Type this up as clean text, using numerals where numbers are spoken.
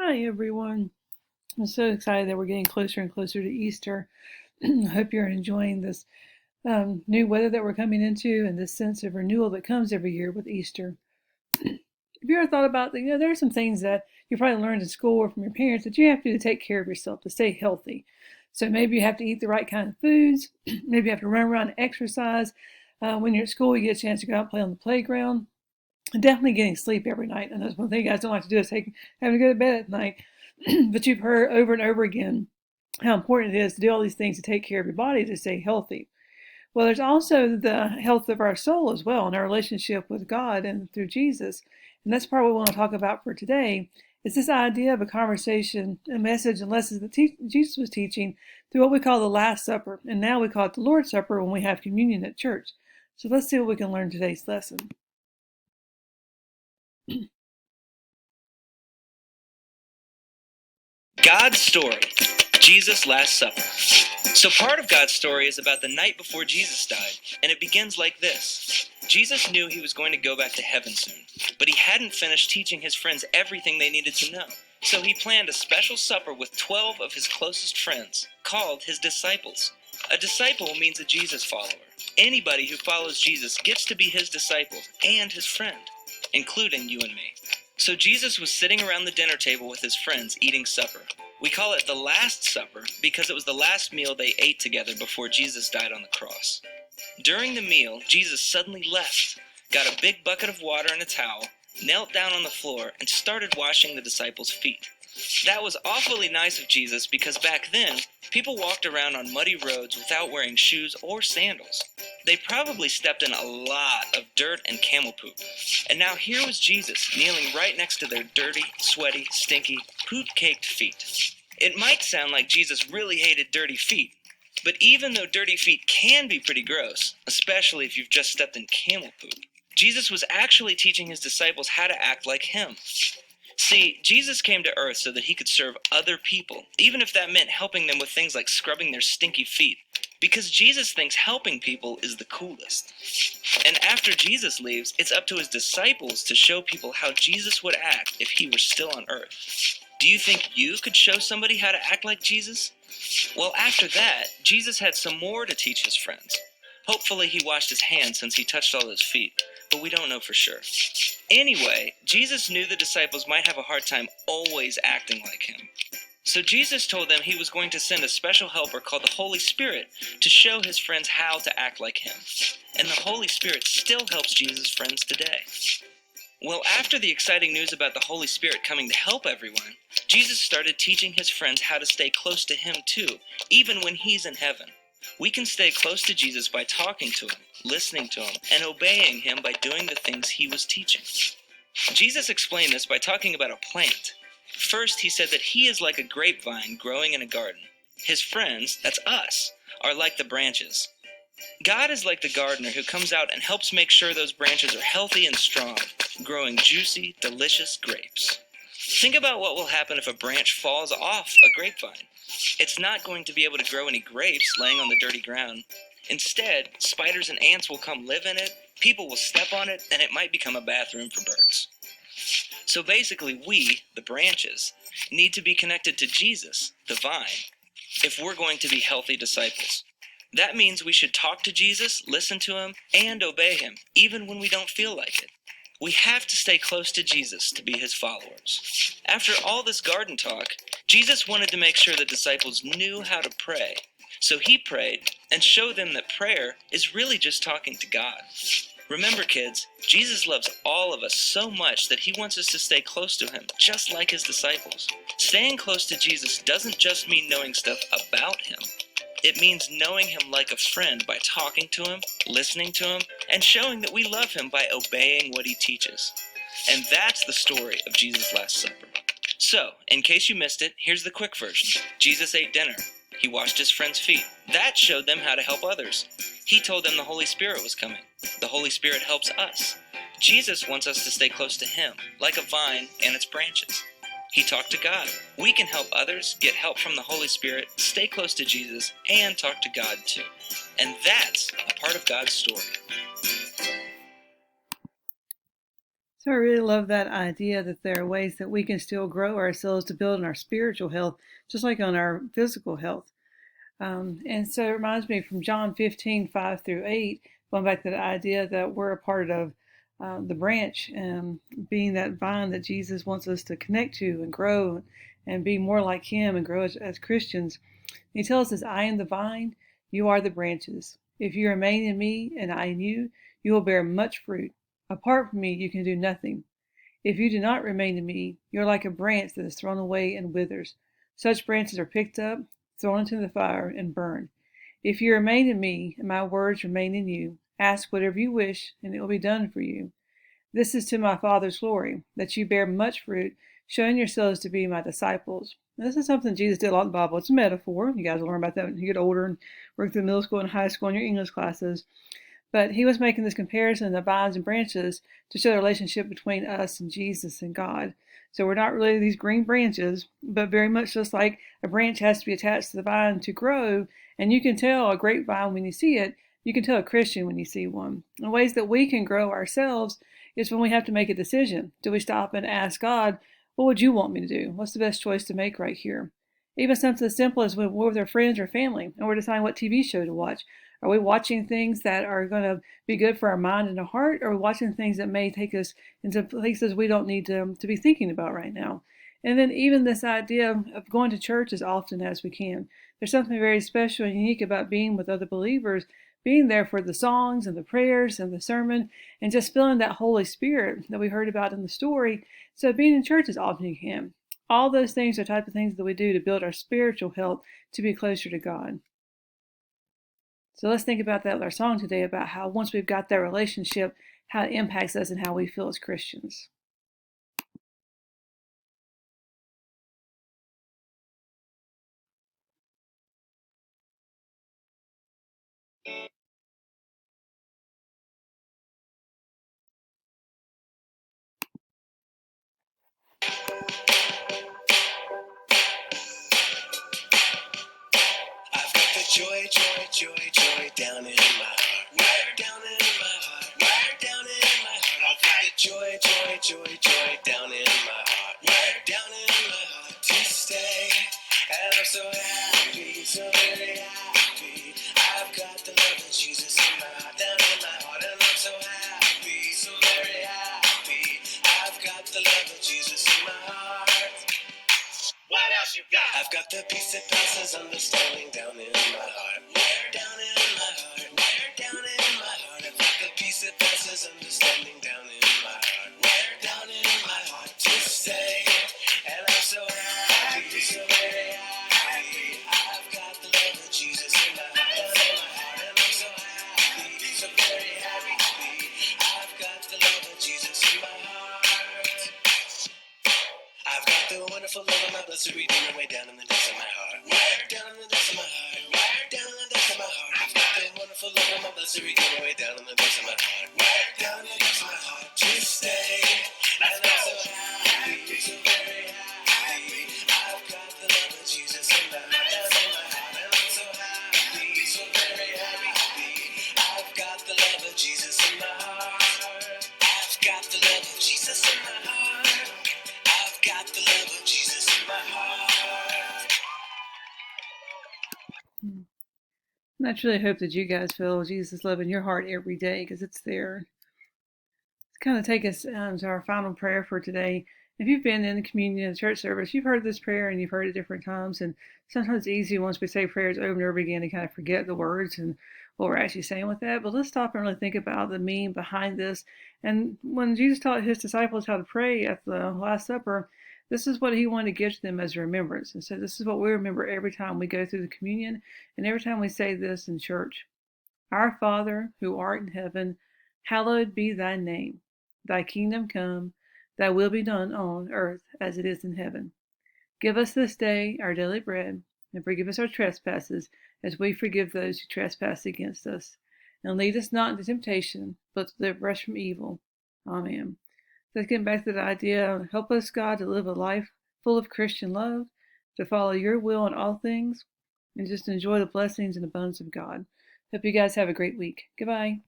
Hi, everyone. I'm so excited that we're getting closer and closer to Easter. I hope you're enjoying this new weather that we're coming into and this sense of renewal that comes every year with Easter. Have you ever thought about that? There are some things that you probably learned in school or from your parents that you have to do to take care of yourself, to stay healthy. So maybe you have to eat the right kind of foods. Maybe you have to run around and exercise. When you're at school, you get a chance to go out and play on the playground. And definitely getting sleep every night. And that's one thing you guys don't like to do is having to go to bed at night. But you've heard over and over again how important it is to do all these things to take care of your body to stay healthy. Well, there's also the health of our soul as well and our relationship with God and through Jesus. And that's part of what we want to talk about for today is this idea of a conversation, a message, and lessons that Jesus was teaching through what we call the Last Supper. And now we call it the Lord's Supper when we have communion at church. So let's see what we can learn today's lesson. God's story, Jesus' Last Supper. So part of God's story is about the night before Jesus died, and it begins like this. Jesus knew he was going to go back to heaven soon, but he hadn't finished teaching his friends everything they needed to know. So he planned a special supper with 12 of his closest friends, called his disciples. A disciple means a Jesus follower. Anybody who follows Jesus gets to be his disciple and his friend, including you and me. So Jesus was sitting around the dinner table with his friends eating supper. We call it the Last Supper because it was the last meal they ate together before Jesus died on the cross. During the meal, Jesus suddenly left, got a big bucket of water and a towel, knelt down on the floor, and started washing the disciples' feet. That was awfully nice of Jesus because back then, people walked around on muddy roads without wearing shoes or sandals. They probably stepped in a lot of dirt and camel poop. And now here was Jesus kneeling right next to their dirty, sweaty, stinky, poop-caked feet. It might sound like Jesus really hated dirty feet, but even though dirty feet can be pretty gross, especially if you've just stepped in camel poop, Jesus was actually teaching his disciples how to act like him. See, Jesus came to earth so that he could serve other people, even if that meant helping them with things like scrubbing their stinky feet, because Jesus thinks helping people is the coolest. And after Jesus leaves, it's up to his disciples to show people how Jesus would act if he were still on earth. Do you think you could show somebody how to act like Jesus? Well, after that, Jesus had some more to teach his friends. Hopefully he washed his hands since he touched all those feet, but we don't know for sure. Anyway, Jesus knew the disciples might have a hard time always acting like him. So Jesus told them he was going to send a special helper called the Holy Spirit to show his friends how to act like him. And the Holy Spirit still helps Jesus' friends today. Well, after the exciting news about the Holy Spirit coming to help everyone, Jesus started teaching his friends how to stay close to him too, even when he's in heaven. We can stay close to Jesus by talking to him, listening to him, and obeying him by doing the things he was teaching. Jesus explained this by talking about a plant. First, he said that he is like a grapevine growing in a garden. His friends, that's us, are like the branches. God is like the gardener who comes out and helps make sure those branches are healthy and strong, growing juicy, delicious grapes. Think about what will happen if a branch falls off a grapevine. It's not going to be able to grow any grapes laying on the dirty ground. Instead, spiders and ants will come live in it, people will step on it, and it might become a bathroom for birds. So basically, we, the branches, need to be connected to Jesus, the vine, if we're going to be healthy disciples. That means we should talk to Jesus, listen to him, and obey him, even when we don't feel like it. We have to stay close to Jesus to be his followers. After all this garden talk, Jesus wanted to make sure the disciples knew how to pray. So he prayed and showed them that prayer is really just talking to God. Remember, kids, Jesus loves all of us so much that he wants us to stay close to him, just like his disciples. Staying close to Jesus doesn't just mean knowing stuff about him. It means knowing him like a friend by talking to him, listening to him, and showing that we love him by obeying what he teaches. And that's the story of Jesus' Last Supper. So, in case you missed it, here's the quick version. Jesus ate dinner. He washed his friends' feet. That showed them how to help others. He told them the Holy Spirit was coming. The Holy Spirit helps us. Jesus wants us to stay close to him, like a vine and its branches. He talked to God. We can help others, get help from the Holy Spirit, stay close to Jesus, and talk to God too. And that's a part of God's story. So I really love that idea that there are ways that we can still grow ourselves to build on our spiritual health, just like on our physical health. And so it reminds me from John 15:5 through 8, going back to the idea that we're a part of the branch, being that vine that Jesus wants us to connect to and grow and be more like Him and grow as Christians. He tells us, I am the vine, you are the branches. If you remain in me and I in you, you will bear much fruit. Apart from me, you can do nothing. If you do not remain in me, you are like a branch that is thrown away and withers. Such branches are picked up, thrown into the fire, and burned. If you remain in me, and my words remain in you, ask whatever you wish, and it will be done for you. This is to my Father's glory, that you bear much fruit, showing yourselves to be my disciples. And this is something Jesus did a lot in the Bible. It's a metaphor. You guys will learn about that when you get older and work through middle school and high school in your English classes. But he was making this comparison of vines and branches to show the relationship between us and Jesus and God. So we're not really these green branches, but very much just like a branch has to be attached to the vine to grow. And you can tell a grapevine when you see it. You can tell a Christian when you see one. The ways that we can grow ourselves is when we have to make a decision. Do we stop and ask God, what would you want me to do? What's the best choice to make right here? Even something as simple as when we're with our friends or family and we're deciding what TV show to watch. Are we watching things that are going to be good for our mind and our heart? Or are we watching things that may take us into places we don't need to be thinking about right now? And then even this idea of going to church as often as we can. There's something very special and unique about being with other believers, being there for the songs and the prayers and the sermon, and just feeling that Holy Spirit that we heard about in the story. So being in church as often as you can. All those things are type of things that we do to build our spiritual health to be closer to God. So let's think about that with our song today, about how once we've got that relationship, how it impacts us and how we feel as Christians. I've got the joy, joy, joy, joy down in my heart. Where down in my heart? Where down in my heart? I've got the joy, joy, joy, joy down in my heart. Where down in my heart to stay? And I'm so happy, so very happy. I've got the love of Jesus in my heart, down in my heart, and I'm so happy, so very happy. I've got the love of Jesus in my heart. What else you got? I've got the peace that passes understanding down in my heart. Where down in my heart? Where down in my heart? I've got the peace that passes understanding down in my heart. Where down in my heart to stay? And I'm so happy, so very happy. I've got the love of Jesus in my heart, down in my heart, and I'm so happy, so very happy. I've got the love of Jesus in my heart. I've got the wonderful love of my blessed Redeemer way down in the depths of my heart. Where down in the depths of my heart? Where down in the depths of my heart? I've got the wonderful love of my blessed Redeemer way down in the depths of my heart. Where down in the depths of my heart to stay? And I'm so happy, so very happy. I've got the love of Jesus in my heart, down in my heart, and I'm so happy, so very happy. I've got the love of Jesus in my heart. I've got the love of Jesus in my heart. I've got the love of Jesus in my heart. And I truly hope that you guys feel Jesus' love in your heart every day, because it's there. To kind of take us to our final prayer for today. If you've been in the communion and church service, you've heard this prayer and you've heard it different times. And sometimes it's easy once we say prayers over and over again to kind of forget the words and what we're actually saying with that. But let's stop and really think about the meaning behind this. And when Jesus taught his disciples how to pray at the Last Supper, this is what he wanted to give to them as a remembrance. And so this is what we remember every time we go through the communion and every time we say this in church. Our Father, who art in heaven, hallowed be thy name. Thy kingdom come, thy will be done on earth as it is in heaven. Give us this day our daily bread, and forgive us our trespasses, as we forgive those who trespass against us. And lead us not into temptation, but deliver us from evil. Amen. Let's get back to the idea of help us, God, to live a life full of Christian love, to follow your will in all things, and just enjoy the blessings and abundance of God. Hope you guys have a great week. Goodbye.